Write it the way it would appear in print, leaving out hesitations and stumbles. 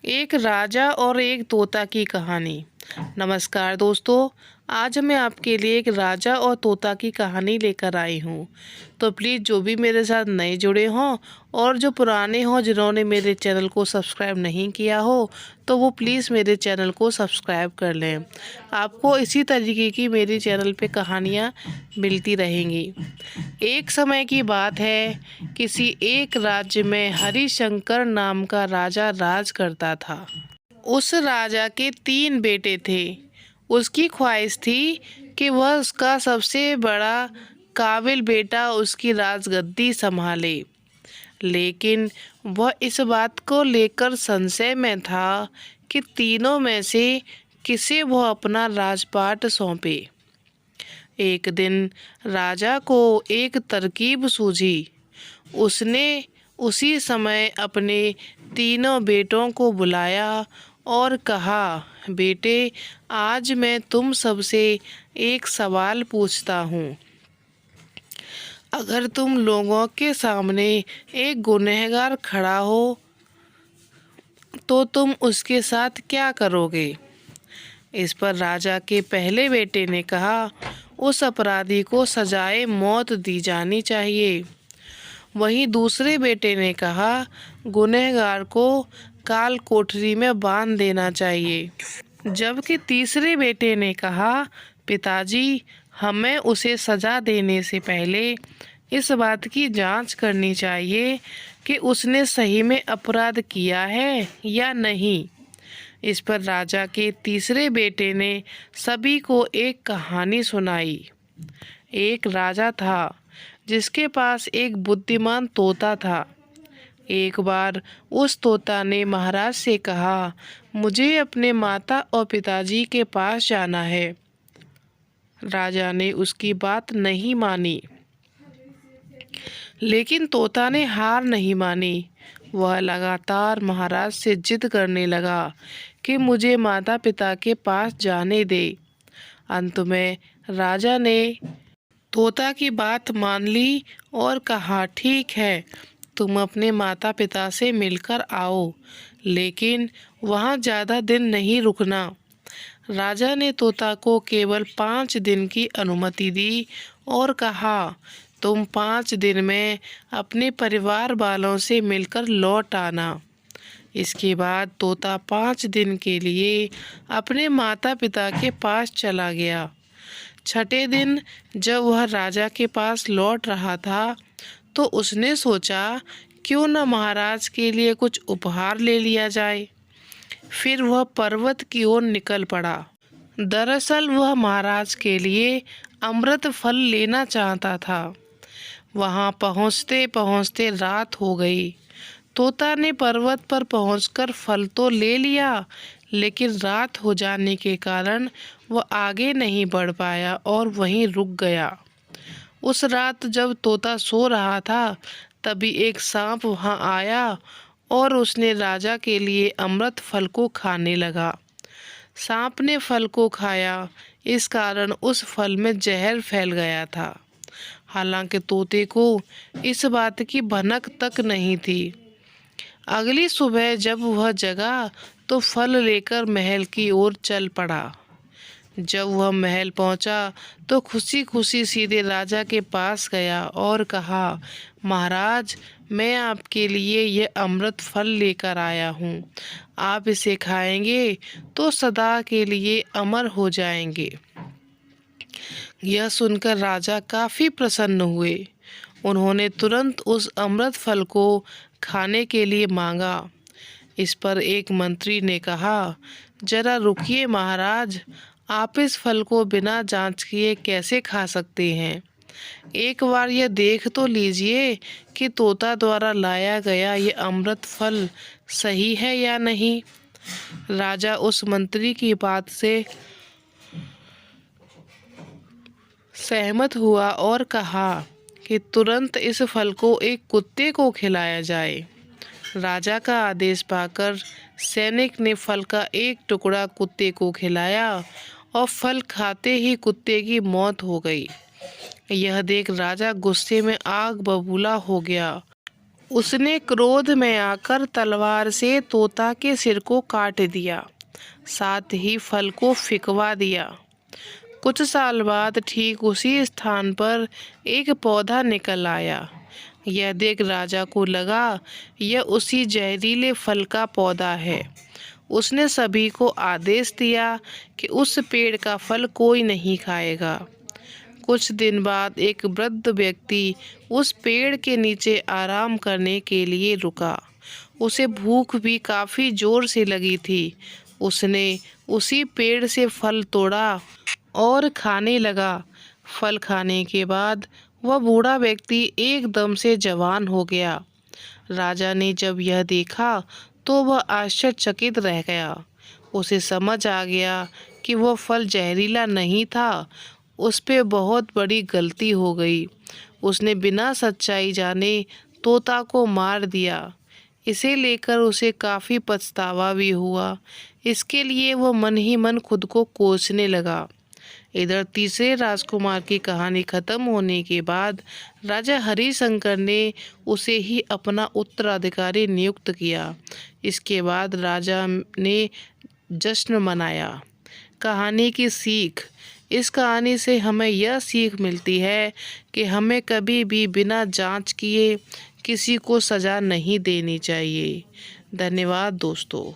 एक राजा और एक तोता की कहानी। नमस्कार दोस्तों, आज मैं आपके लिए एक राजा और तोता की कहानी लेकर आई हूँ। तो प्लीज़ जो भी मेरे साथ नए जुड़े हों और जो पुराने हों जिन्होंने मेरे चैनल को सब्सक्राइब नहीं किया हो, तो वो प्लीज़ मेरे चैनल को सब्सक्राइब कर लें। आपको इसी तरीके की मेरे चैनल पे कहानियाँ मिलती रहेंगी। एक समय की बात है, किसी एक राज्य में हरिशंकर नाम का राजा राज करता था। उस राजा के 3 बेटे थे। उसकी ख्वाहिश थी कि वह उसका सबसे बड़ा काबिल बेटा उसकी राजगद्दी संभाले, लेकिन वह इस बात को लेकर संशय में था कि तीनों में से किसे वह अपना राजपाट सौंपे। एक दिन राजा को एक तरकीब सूझी। उसने उसी समय अपने तीनों बेटों को बुलाया और कहा, बेटे, आज मैं तुम सबसे एक सवाल पूछता हूँ। अगर तुम लोगों के सामने एक गुनहगार खड़ा हो तो तुम उसके साथ क्या करोगे? इस पर राजा के पहले बेटे ने कहा, उस अपराधी को सजाए मौत दी जानी चाहिए। वहीं दूसरे बेटे ने कहा, गुनहगार को काल कोठरी में बांध देना चाहिए। जबकि तीसरे बेटे ने कहा, पिताजी, हमें उसे सजा देने से पहले इस बात की जांच करनी चाहिए कि उसने सही में अपराध किया है या नहीं। इस पर राजा के तीसरे बेटे ने सभी को एक कहानी सुनाई। एक राजा था जिसके पास एक बुद्धिमान तोता था। एक बार उस तोता ने महाराज से कहा, मुझे अपने माता और पिताजी के पास जाना है। राजा ने उसकी बात नहीं मानी, लेकिन तोता ने हार नहीं मानी। वह लगातार महाराज से जिद करने लगा कि मुझे माता पिता के पास जाने दे। अंत में राजा ने तोता की बात मान ली और कहा, ठीक है, तुम अपने माता पिता से मिलकर आओ, लेकिन वहाँ ज़्यादा दिन नहीं रुकना। राजा ने तोता को केवल 5 दिन की अनुमति दी और कहा, तुम 5 दिन में अपने परिवार वालों से मिलकर लौट आना। इसके बाद तोता 5 दिन के लिए अपने माता पिता के पास चला गया। छठे दिन जब वह राजा के पास लौट रहा था, तो उसने सोचा, क्यों न महाराज के लिए कुछ उपहार ले लिया जाए। फिर वह पर्वत की ओर निकल पड़ा। दरअसल वह महाराज के लिए अमृत फल लेना चाहता था। वहां पहुंचते पहुंचते रात हो गई। तोता ने पर्वत पर पहुंचकर फल तो ले लिया, लेकिन रात हो जाने के कारण वह आगे नहीं बढ़ पाया और वहीं रुक गया। उस रात जब तोता सो रहा था, तभी एक सांप वहां आया और उसने राजा के लिए अमृत फल को खाने लगा। सांप ने फल को खाया, इस कारण उस फल में जहर फैल गया था। हालांकि तोते को इस बात की भनक तक नहीं थी। अगली सुबह जब वह जगा तो फल लेकर महल की ओर चल पड़ा। जब वह महल पहुंचा तो खुशी खुशी सीधे राजा के पास गया और कहा, महाराज, मैं आपके लिए यह अमृत फल लेकर आया हूँ। आप इसे खाएंगे तो सदा के लिए अमर हो जाएंगे। यह सुनकर राजा काफी प्रसन्न हुए। उन्होंने तुरंत उस अमृत फल को खाने के लिए मांगा। इस पर एक मंत्री ने कहा, जरा रुकिए महाराज, आप इस फल को बिना जांच किए कैसे खा सकते हैं? एक बार यह देख तो लीजिए कि तोता द्वारा लाया गया ये अमृत फल सही है या नहीं। राजा उस मंत्री की बात से सहमत हुआ और कहा कि तुरंत इस फल को एक कुत्ते को खिलाया जाए। राजा का आदेश पाकर सैनिक ने फल का एक टुकड़ा कुत्ते को खिलाया और फल खाते ही कुत्ते की मौत हो गई। यह देख राजा गुस्से में आग बबूला हो गया। उसने क्रोध में आकर तलवार से तोता के सिर को काट दिया, साथ ही फल को फिकवा दिया। कुछ साल बाद ठीक उसी स्थान पर एक पौधा निकल आया। यह देख राजा को लगा यह उसी जहरीले फल का पौधा है। उसने सभी को आदेश दिया कि उस पेड़ का फल कोई नहीं खाएगा। कुछ दिन बाद एक वृद्ध व्यक्ति उस पेड़ के नीचे आराम करने के लिए रुका। उसे भूख भी काफ़ी जोर से लगी थी। उसने उसी पेड़ से फल तोड़ा और खाने लगा। फल खाने के बाद वह बूढ़ा व्यक्ति एकदम से जवान हो गया। राजा ने जब यह देखा तो वह आश्चर्यचकित रह गया। उसे समझ आ गया कि वह फल जहरीला नहीं था, उस पे बहुत बड़ी गलती हो गई। उसने बिना सच्चाई जाने तोता को मार दिया। इसे लेकर उसे काफ़ी पछतावा भी हुआ। इसके लिए वो मन ही मन खुद को कोसने लगा। इधर तीसरे राजकुमार की कहानी खत्म होने के बाद राजा हरिशंकर ने उसे ही अपना उत्तराधिकारी नियुक्त किया। इसके बाद राजा ने जश्न मनाया। कहानी की सीख। इस कहानी से हमें यह सीख मिलती है कि हमें कभी भी बिना जांच किए किसी को सज़ा नहीं देनी चाहिए। धन्यवाद दोस्तों।